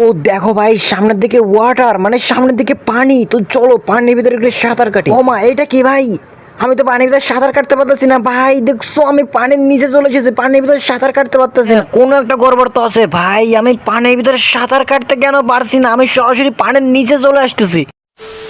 ও দেখো ভাই, সামনের দিকে ওয়াটার, মানে সামনের দিকে পানি। তো চলো পানির ভিতরে একটু সাঁতার কাটি। ও মা, এটা কি ভাই? আমি তো পানির ভিতরে সাঁতার কাটতে পারতেছি না ভাই। দেখছো, আমি পানির নিচে চলে এসেছি, পানির ভিতরে সাঁতার কাটতে পারতেছি না। কোনো একটা গড়বড় তো আছে ভাই। আমি পানির ভিতরে সাঁতার কাটতে কেন পারছি না? আমি সরাসরি পানির নিচে চলে আসতেছি।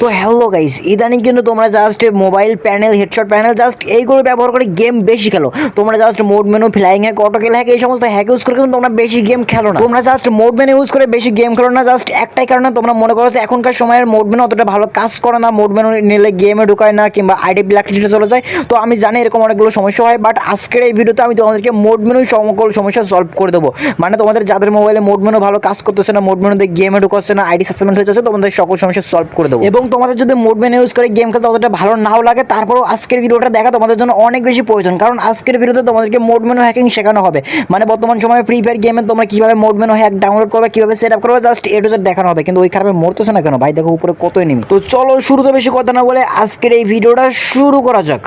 তো হ্যালো গাইস, ইদানিং কিন্তু তোমরা just mobile panel, headshot panel, just এইগুলো ব্যবহার করে গেম বেশি খেলো। তোমরা just mod menu, flying hack, অটোকেল হ্যাক, এই সমস্ত হ্যাক ইউজ করে কিন্তু তোমরা বেশি গেম খেলো না। তোমরা জাস্ট মোড মেনু ইউজ করে বেশি গেম খেলো না, জাস্ট একটাই কারণে তোমরা মনে করো যে এখনকার সময়ের মোড মেনু অতটা ভালো কাজ করে না, মোড মেনু নিলে গেমে ঢুকায় না কিংবা আইডি ব্ল্যাকলিস্টে চলে যায়। তো আমি জানি এরকম অনেকগুলো সমস্যা হয়, বাট আজকের এই ভিডিওতে আমি তোমাদেরকে মোড মেনু সকল সমস্যা সলভ করে দেবো। মানে তোমাদের যাদের মোবাইলে মোড মেনু ভালো কাজ করতেছে না, মোড মেনুতে গেমে ঢুকাচ্ছে না, আইডি সাসপেন্ড হয়ে যাচ্ছে, তোমাদের সকল সমস্যা সলভ করে দেবো। এবং তোমাদের যদি মোড মেনু ইউজ করে গেম খেলতে অতটা ভালো নাও লাগে, তারপরেও আজকের ভিডিওটা দেখা তোমাদের জন্য অনেক বেশি প্রয়োজন। কারণ আজকের ভিডিওতে তোমাদেরকে মোড মেনু হ্যাকিং শেখানো হবে। মানে বর্তমান সময়ে ফ্রি ফায়ার গেমে তোমরা কিভাবে মোড মেনু হ্যাক ডাউনলোড করবে, কিভাবে সেট আপ করবে, জাস্ট এ টু জেড দেখানো হবে। কিন্তু ওই খারাপে মরতেছে না কেন ভাই? দেখো উপরে কত এনিমি। তো চলো শুরুতে বেশি কথা না বলে আজকের এই ভিডিওটা শুরু করা যাক।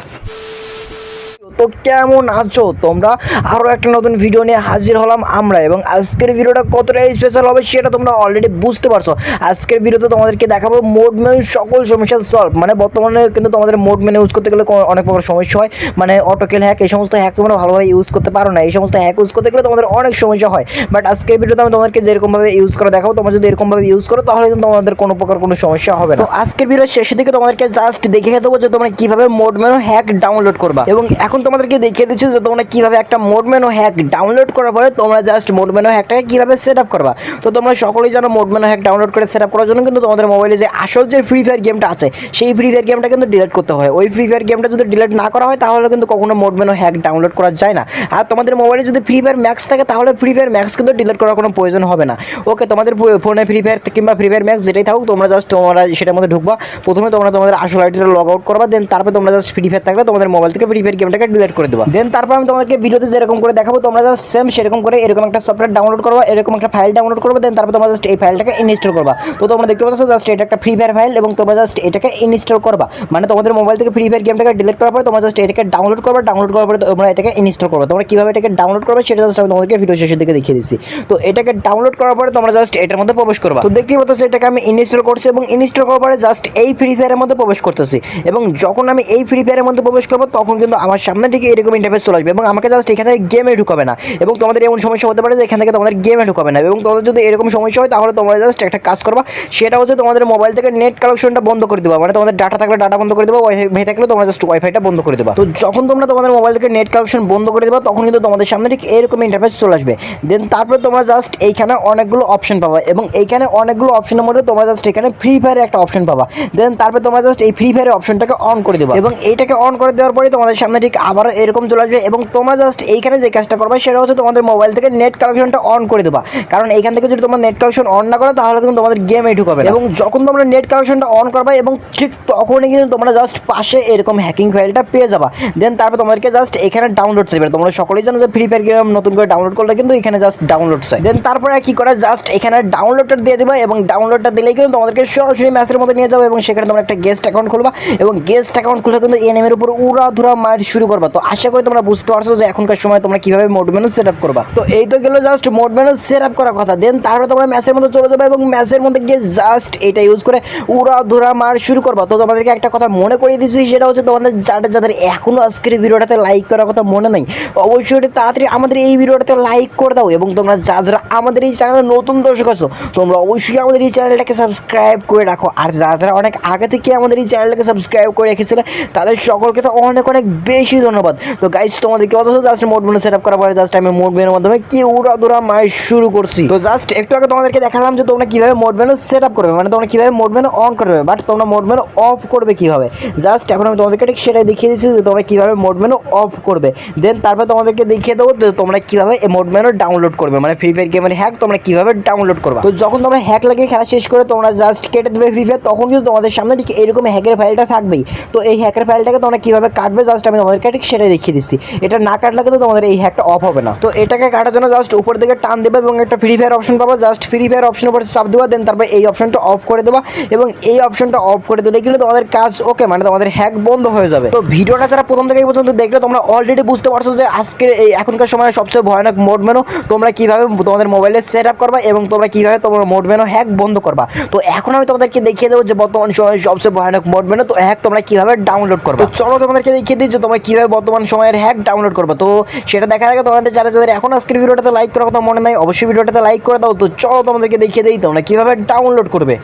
তো কেমন আছো তোমরা? আরও একটা নতুন ভিডিও নিয়ে হাজির হলাম আমরা, এবং আজকের ভিডিওটা কতটা স্পেশাল হবে সেটা তোমরা অলরেডি বুঝতে পারছো। আজকের ভিডিওতে তোমাদেরকে দেখাবো মোড মেনু সকল সমস্যা সলভ। মানে বর্তমানে কিন্তু তোমাদের মোড মেনু ইউজ করতে গেলে অনেক প্রকার সমস্যা হয়। মানে অটোকেল হ্যাক, এই সমস্ত হ্যাক তোমরা ভালোভাবে ইউজ করতে পারো না। এই সমস্ত হ্যাক ইউজ করতে গেলে তোমাদের অনেক সমস্যা হয়। বাট আজকের ভিডিওতে আমি তোমাদেরকে যেরকমভাবে ইউজ করে দেখাবো, তোমরা যদি এরকমভাবে ইউজ করো তাহলে কিন্তু তোমাদের কোনো প্রকার কোনো সমস্যা হবে না। তো আজকের ভিডিওর শেষের দিকে তোমাদেরকে জাস্ট দেখিয়ে দেবো যে তোমরা কিভাবে মোড মেনু হ্যাক ডাউনলোড করবা। এবং এখন তোমাদেরকে দেখিয়ে দিচ্ছি যে তোমরা কিভাবে একটা মোড মেনু হ্যাক ডাউনলোড করার পরে তোমরা জাস্ট মোড মেনু হ্যাকটাকে কিভাবে সেট আপ করবা। তো তোমরা সকলেই জানো মোড মেনু হ্যাক ডাউনলোড করে সেট আপ করার জন্য কিন্তু তোমাদের মোবাইলে যে আসল যে ফ্রি ফায়ার গেমটা আছে, সেই ফ্রি ফায়ার গেমটা কিন্তু ডিলিট করতে হয়। ওই ফ্রি ফায়ার গেমটা যদি ডিলিট না করা হয় তাহলে কিন্তু কখনো মোড মেনু হ্যাক ডাউনলোড করা যায় না। আর তোমাদের মোবাইলে যদি ফ্রি ফায়ার ম্যাক্স থাকে তাহলে ফ্রি ফায়ার ম্যাক্স কিন্তু ডিলিট করার কোনো প্রয়োজন হবে না। ওকে, তোমাদের ফোনে ফ্রি ফায়ার কিংবা ফ্রি ফায়ার ম্যাক্স যেটাই থাকুক, তোমরা জাস্ট তোমরা সেটার মধ্যে ঢুকবা। প্রথমে তোমরা তোমাদের আসল আইডিটা লগ আউট করবা, দেন তারপরে তোমরা জাস্ট ফ্রি ফায়ার থাকলে তোমাদের মোবাইল থেকে ফ্রি ফায়ার গেমটাকে ডিলিট করে দেবা। দেন তারপর আমি তোমাদেরকে ভিডিওতে যেরকম করে দেখাবো তোমরা জাস্ট সেম সেরকম করে এরকম একটা সফটওয়্যার ডাউনলোড করবা, এরকম একটা ফাইল ডাউনলোড করবে। দেন তারপর তোমরা জাস্ট এই ফাইলটাকে ইনস্টল করবা। তো তোমরা দেখতে পাচ্ছ জাস্ট এটা একটা ফ্রি ফায়ার ফাইল, এবং তোমরা জাস্ট এটাকে ইনস্টল করবা। মানে তোমাদের মোবাইল থেকে ফ্রি ফায়ার গেমটাকে ডিলিট করার পরে তোমরা জাস্ট এটাকে ডাউনলোড করবা। ডাউনলোড করার পরে তোমরা এটাকে ইনস্টল করবা। তোমরা কিভাবে এটাকে ডাউনলোড করবে সেটা জাস্ট আমি তোমাদেরকে ভিডিও শেষের দিকে দেখিয়ে দিচ্ছি। তো এটাকে ডাউনলোড করার পরে তোমরা জাস্ট এটার মধ্যে প্রবেশ করবা। তো দেখতেই পাচ্ছ এটাকে আমি ইনস্টল করছি, এবং ইনস্টল করার পরে জাস্ট এই ফ্রি ফায়ারের মধ্যে প্রবেশ করতেছি। এবং যখন আমি এই ফ্রি ফায়ারের মধ্যে প্রবেশ করবো তখন কিন্তু আমার সামনে থেকে এরকম ইন্টারফেস চলে আসবে, এবং আমাকে জাস্ট এখানে গেমে ঢুকাবে না। এবং তোমাদের এমন সমস্যা হতে পারে যে এখান থেকে তোমাদের গেমে ঢুকাবে না। এবং তোমাদের যদি এরকম সমস্যা হয় তাহলে তোমরা জাস্ট একটা কাজ করবা, সেটা হচ্ছে তোমাদের মোবাইল থেকে নেট কানেকশনটা বন্ধ করে দেবা। মানে তোমাদের ডাটা থাকলে ডাটা বন্ধ করে দেবা, ওয়াইফাই থাকলে তোমরা জাস্ট ওয়াইফাইটা বন্ধ করে দেবা। তো যখন তোমরা তোমাদের মোবাইল থেকে নেট কানেকশন বন্ধ করে দেবা তখন কিন্তু তোমাদের সামনে ঠিক এরকম ইন্টারফেস চলে আসবে। দেন তারপরে তোমরা জাস্ট এইখানে অনেকগুলো অপশন পাবা, এবং এইখানে অনেকগুলো অপশনের মধ্যে তোমরা জাস্ট এখানে ফ্রি ফায়ারের একটা অপশন পাবা। দেন তারপরে তোমরা জাস্ট এই ফ্রি ফায়ারের অপশনটাকে অন করে দেবা, এবং এইটাকে অন করে দেওয়ার পরে তোমাদের সামনে ঠিক আবার এরকম চলে আসবে। এবং তোমরা জাস্ট এইখানে যে কাজটা করবা সেটা হচ্ছে তোমাদের মোবাইল থেকে নেট কানেকশনটা অন করে দেবা। কারণ এইখান থেকে যদি তোমরা নেট কানেকশন অন না করো তাহলে কিন্তু তোমাদের গেমে ঢুকাবে। এবং যখন তোমরা নেট কানেকশনটা অন করবা এবং ঠিক তখনই কিন্তু তোমরা জাস্ট পাশে এরকম হ্যাকিং ফাইলটা পেয়ে যাবা। দেন তারপর তোমাদেরকে জাস্ট এখানে ডাউনলোড চাইবে। তোমরা সকলেই জানো যে ফ্রি ফায়ার গেম নতুন করে ডাউনলোড করলে কিন্তু এখানে জাস্ট ডাউনলোড চাই। দেন তারপরে কি করে জাস্ট এখানে ডাউনলোডটা দিয়ে দেবা, এবং ডাউনলোডটা দিলেই কিন্তু তোমাদেরকে সরাসরি ম্যাচের মধ্যে নিয়ে যাবে, এবং সেখানে তোমরা একটা গেস্ট অ্যাকাউন্ট খুলবা, এবং গেস্ট অ্যাকাউন্ট খুলে কিন্তু এনিমির উপর উড়াধুরা মার শুরু করবা। তো আশা করি তোমরা বুঝতে পারছো যে এখনকার সময় তোমরা কিভাবে মোড মেনু সেট আপ করবা। তো এই তো গেল just mod menu set up করার কথা। দেন তারপরে তোমরা ম্যাচের মধ্যে চলে যাবে, এবং ম্যাচের মধ্যে গিয়ে জাস্ট এটা ইউজ করে উড়াধুরা মার শুরু করবা। তো তোমাদেরকে একটা কথা মনে করিয়ে দিচ্ছি, সেটা হচ্ছে তোমাদের যাদের এখনো আজকের ভিডিওটাতে লাইক করার কথা মনে নাই, অবশ্যই তাড়াতাড়ি আমাদের এই ভিডিওটাতে লাইক করে দাও। এবং তোমরা যারা আমাদের এই চ্যানেলে নতুন দর্শক আছো তোমরা অবশ্যই আমাদের এই চ্যানেলটাকে সাবস্ক্রাইব করে রাখো। আর যারা অনেক আগে থেকে আমাদের এই চ্যানেলটাকে সাবস্ক্রাইব করে রেখেছিলে তাদের সকলকে তো অনেক অনেক বেশি ধন্যবাদ। তো গাইস তোমাদেরকে অথচ just mod menu set up করার পরে জাস্ট আমি মোড মেনুর মাধ্যমে কি উড়াধুরা মার শুরু করছি। তো জাস্ট একটু আগে তোমাদেরকে দেখালাম যে তোমরা কিভাবে মোড মেনু সেট আপ করবে, মানে তোমরা কিভাবে মোড মেনু অন করবে, বাট তোমরা মোড মেনু অফ করবে কিভাবে। জাস্ট এখন আমি তোমাদেরকে ঠিক সেটাই দেখিয়ে দিচ্ছি যে তোমরা কিভাবে মোড মেনু অফ করবে। দেন তারপর তোমাদেরকে দেখিয়ে দেবো যে তোমরা কিভাবে এই মোড মেনু ডাউনলোড করবে, মানে ফ্রি ফায়ার গেমের হ্যাক তোমরা কিভাবে ডাউনলোড করবে। তো যখন তোমরা হ্যাক লাগিয়ে খেলা শেষ করে তোমরা জাস্ট কেটে দেবে ফ্রি ফায়ার, তখন কিন্তু তোমাদের সামনে ঠিক এরকম হ্যাকের ফাইলটা থাকবেই। তো এই হ্যাকের ফাইলটাকে তোমরা কিভাবে কাটবে জাস্ট আমি তোমাদেরকে ঠিক ঠিক সেটাই দেখিয়ে দিচ্ছি। এটা না কাটলে কিন্তু তোমাদের এই হ্যাকটা অফ হবে না। তো এটাকে কাটার জন্য জাস্ট উপর দিকে টান দেবে এবং একটা ফ্রি ফায়ার অপশন পাবো, জাস্ট ফ্রি ফায়ার অপশনের উপর চাপ দেওয়া, দেন তারপর এই অপশনটা অফ করে দেবা এবং এই অপশনটা অফ করে দিলে কিন্তু তোমাদের কাজ ওকে, মানে তোমাদের হ্যাক বন্ধ হয়ে যাবে। তো ভিডিওটা যারা প্রথম থেকে এই পর্যন্ত দেখলে তোমরা অলরেডি বুঝতে পারছো যে আজকে এই এখনকার সময় সবচেয়ে ভয়ানক মোড মেনু তোমরা কিভাবে তোমাদের মোবাইলে সেট আপ করবা এবং তোমরা কিভাবে তোমার মোড মেনু হ্যাক বন্ধ করবা। তো এখন আমি তোমাদেরকে দেখিয়ে দেবো যে বর্তমান সময়ে সবচেয়ে ভয়ানক মোড মেনু তো হ্যাক তোমরা কিভাবে ডাউনলোড করবা। তো চলো তোমাদেরকে দেখিয়ে দিই যে তোমরা কিভাবে বর্তমান সময়ের হ্যাক ডাউনলোড করবা। তো সেটা দেখার আগে তোমাদের যারা যাদের এখন আজকের ভিডিওটাতে লাইক করার কথা মনে নাই, অবশ্যই ভিডিওটাতে লাইক করে দাও। তো চলো তোমাদেরকে দেখিয়ে দিই তোমরা কিভাবে ডাউনলোড করবে।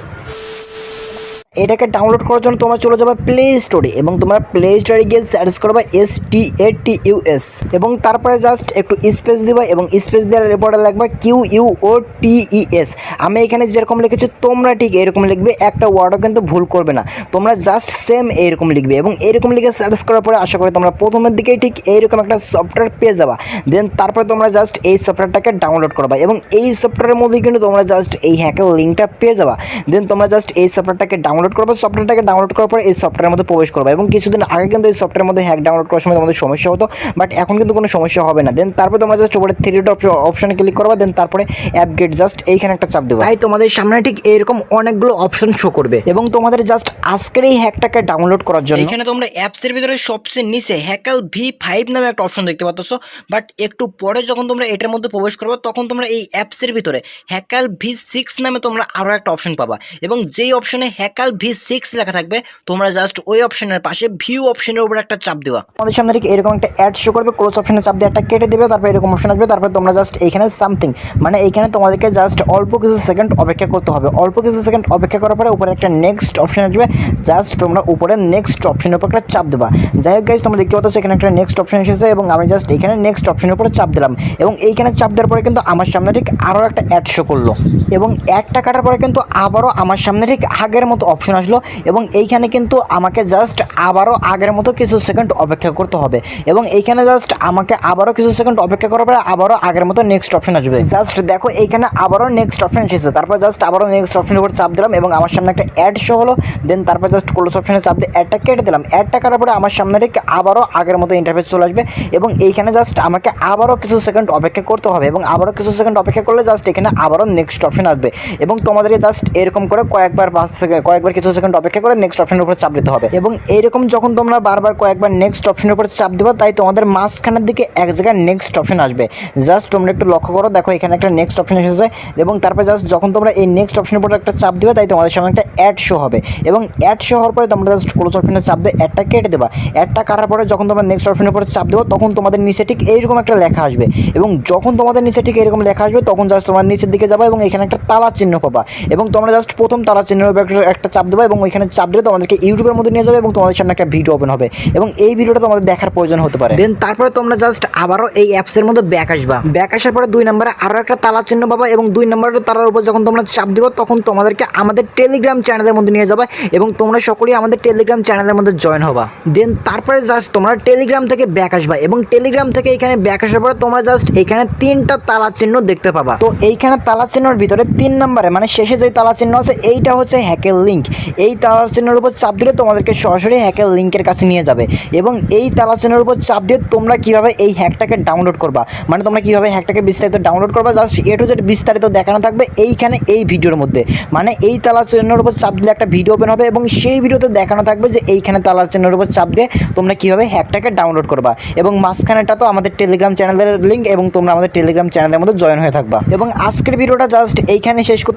এটাকে ডাউনলোড করার জন্য তোমরা চলে যাবে প্লে স্টোরে এবং তোমরা প্লে স্টোরে গিয়ে সার্চ করবে STATUS এবং তারপরে জাস্ট একটু স্পেস দিবা এবং স্পেস দেওয়ার পরে লিখবা QUOTES। আমি এখানে যেরকম লিখেছি তোমরা ঠিক এরকম লিখবে, একটা ওয়ার্ডও কিন্তু ভুল করবে না, তোমরা জাস্ট সেম এইরকম লিখবে এবং এরকম লিখে সার্চ করার পরে আশা করি তোমরা প্রথমের দিকেই ঠিক এইরকম একটা সফটওয়্যার পেয়ে যাবা। দেন তারপরে তোমরা জাস্ট এই সফটওয়্যারটাকে ডাউনলোড করবা এবং এই সফটওয়্যারের মধ্যে কিন্তু তোমরা জাস্ট এই হ্যাকের লিঙ্কটা পেয়ে যাবা। দেন তোমরা জাস্ট এই সফটওয়্যারটাকে ডাউনলোড করবো, সফটওয়্যারটাকে ডাউনলোড করার পরে এই সফটওয়্যারের মধ্যে প্রবেশ করবে এবং কিছুদিন আগে কিন্তু এই সফটওয়্যারের মধ্যে হ্যাক ডাউনলোড করার সময় তোমাদের সমস্যা হতো, বাট এখন কিন্তু কোনো সমস্যা হবে না। দেন তারপরে তোমরা জাস্ট উপরে থ্রি ডট অপশনে ক্লিক করবা, দেন তারপরে অ্যাপ গেট জাস্ট এইখানে একটা চাপ দেবে, তাই তোমাদের সামনে ঠিক এরকম অনেকগুলো অপশন শো করবে এবং তোমাদের জাস্ট আজকের এই হ্যাকটাকে ডাউনলোড করার জন্য এখানে তোমরা অ্যাপসের ভিতরে সবচেয়ে নিচে হ্যাকাল V5 নামে একটা অপশন দেখতে পাচ্ছ, বাট একটু পরে যখন তোমরা এটার মধ্যে প্রবেশ করবে তখন তোমরা এই অ্যাপসের ভিতরে হ্যাকাল V6 নামে তোমরা আরও একটা অপশন পাবা এবং যেই অপশনে হ্যাকাল V6 লেখা থাকবে তোমরা জাস্ট ওই অপশনের পাশে ভিউ অপশনের উপর একটা চাপ দেওয়া। তোমাদের সামনে ঠিক এরকম একটা অ্যাড শো করবে, ক্লোজ অপশনে চাপ দিয়ে একটা কেটে দেবে, তারপর এরকম অপশন আসবে, তারপর তোমরা জাস্ট এইখানে সামথিং মানে এইখানে তোমাদেরকে জাস্ট অল্প কিছু সেকেন্ড অপেক্ষা করতে হবে। অল্প কিছু সেকেন্ড অপেক্ষা করার পরে উপরে একটা নেক্সট অপশন আসবে, জাস্ট তোমরা উপরে নেক্সট অপশনের উপর একটা চাপ দেবা। যাই হোক গাইস, তোমরা দেখতে পাচ্ছ এখানে একটা নেক্সট অপশন এসেছে এবং আমি জাস্ট এখানে নেক্সট অপশনের উপরে চাপ দিলাম এবং এইখানে চাপ দেওয়ার পরে কিন্তু আমার সামনে ঠিক আরও একটা অ্যাড শো করলো এবং অ্যাডটা কাটার পরে কিন্তু আবারও আমার সামনে ঠিক আগের মতো অপশন আসলো এবং এইখানে কিন্তু আমাকে জাস্ট আবারও আগের মতো কিছু সেকেন্ড অপেক্ষা করতে হবে এবং এইখানে জাস্ট আমাকে আবারও কিছু সেকেন্ড অপেক্ষা করার পরে আবারও আগের মতো নেক্সট অপশন আসবে। জাস্ট দেখো এইখানে আবারও নেক্সট অপশন এসেছে, তারপর জাস্ট আবারও নেক্সট অপশনের উপর চাপ দিলাম এবং আমার সামনে একটা অ্যাড শো হলো। দেন তারপর জাস্ট ক্লোজ অপশনে চাপ দিয়ে অ্যাডটা কেটে দিলাম। অ্যাডটা কাটার পরে আমার সামনে ঠিক আবারও আগের মতো ইন্টারফেস চলে আসবে এবং এইখানে জাস্ট আমাকে আবারও কিছু সেকেন্ড অপেক্ষা করতে হবে এবং আবারও কিছু সেকেন্ড অপেক্ষা করলে জাস্ট এখানে আবারও নেক্সট অপশন আসবে এবং তোমাদেরকে জাস্ট এরকম করে কয়েকবার কিছু সেকেন্ড অপেক্ষা করে নেক্সট অপশনের উপর চাপ দিতে হবে এবং এইরকম যখন তোমরা বারবার কয়েকবার নেক্সট অপশনের উপর চাপ দেবে তাই তোমাদের মাঝখানের দিকে এক জায়গায় নেক্সট অপশন আসবে। জাস্ট তোমরা একটু লক্ষ্য করো, দেখো এখানে একটা নেক্সট অপশন এসেছে এবং তারপর জাস্ট যখন তোমরা এই নেক্সট অপশনের উপর একটা চাপ দিবে তাই তোমাদের সামনে একটা অ্যাড শো হবে এবং অ্যাড শো হওয়ার পরে তোমরা জাস্ট ক্লোজ অপশনে চাপ দিয়ে অ্যাডটা কেটে দেবা। অ্যাডটা কাটার পরে যখন তোমরা নেক্সট অপশনের উপর চাপ দেবো তখন তোমাদের নিচে ঠিক এইরকম একটা লেখা আসবে এবং যখন তোমাদের নিচে ঠিক এরকম লেখা আসবে তখন জাস্ট তোমার নিচের দিকে যাবা এবং এখানে একটা তালা চিহ্ন পাবা এবং তোমরা জাস্ট প্রথম তালা চিহ্নের উপর একটা চাপ দেবা এবং ওইখানে চাপ দিলে তোমাদেরকে ইউটিউবের মধ্যে নিয়ে যাবে এবং তোমাদের সামনে একটা ভিডিও ওপেন হবে এবং এই ভিডিওটা তোমাদের দেখার প্রয়োজন হতে পারে। দেন তারপরে তোমরা জাস্ট আবারও এই অ্যাপসের মধ্যে ব্যাক আসবা। ব্যাক আসার পরে 2 নম্বরে আরও একটা তালা চিহ্ন পাবা এবং 2 নম্বরের তালার উপর যখন তোমরা চাপ দিবা তখন তোমাদেরকে আমাদের টেলিগ্রাম চ্যানেলের মধ্যে নিয়ে যাবে এবং তোমরা সকলেই আমাদের টেলিগ্রাম চ্যানেলের মধ্যে জয়েন হবা। দেন তারপরে জাস্ট তোমরা টেলিগ্রাম থেকে ব্যাক আসবা এবং টেলিগ্রাম থেকে এখানে ব্যাক আসার পরে তোমরা জাস্ট এখানে 3টা তালা চিহ্ন দেখতে পাবা। তো এইখানে তালা চিহ্নের ভিতরে 3 নম্বরে মানে শেষে যে তালা চিহ্ন আছে এইটা হচ্ছে হ্যাকের লিঙ্ক। এই তালা চিহ্নের উপর চাপ দিলে তোমাদেরকে সরাসরি হ্যাকের লিঙ্কের কাছে নিয়ে যাবে এবং এই তালা চিহ্নের উপর চাপ দিয়ে তোমরা কিভাবে এই হ্যাকটাকে ডাউনলোড করবা, মানে তোমরা কিভাবে হ্যাকটাকে বিস্তারিত ডাউনলোড করবা জাস্ট A to Z বিস্তারিত দেখানো থাকবে এইখানে এই ভিডিওর মধ্যে। মানে এই তালা চিহ্নের উপর চাপ দিলে একটা ভিডিও ওপেন হবে এবং সেই ভিডিওতে দেখানো থাকবে যে এইখানে তালা চিহ্নের উপর চাপ দিয়ে তোমরা কিভাবে হ্যাকটাকে ডাউনলোড করবা এবং মাঝখানেটা তো আমাদের টেলিগ্রাম চ্যানেলের লিঙ্ক এবং তোমরা আমাদের টেলিগ্রাম চ্যানেলের মধ্যে জয়েন হয়ে থাকবা এবং আজকের ভিডিওটা জাস্ট এইখানে শেষ করতে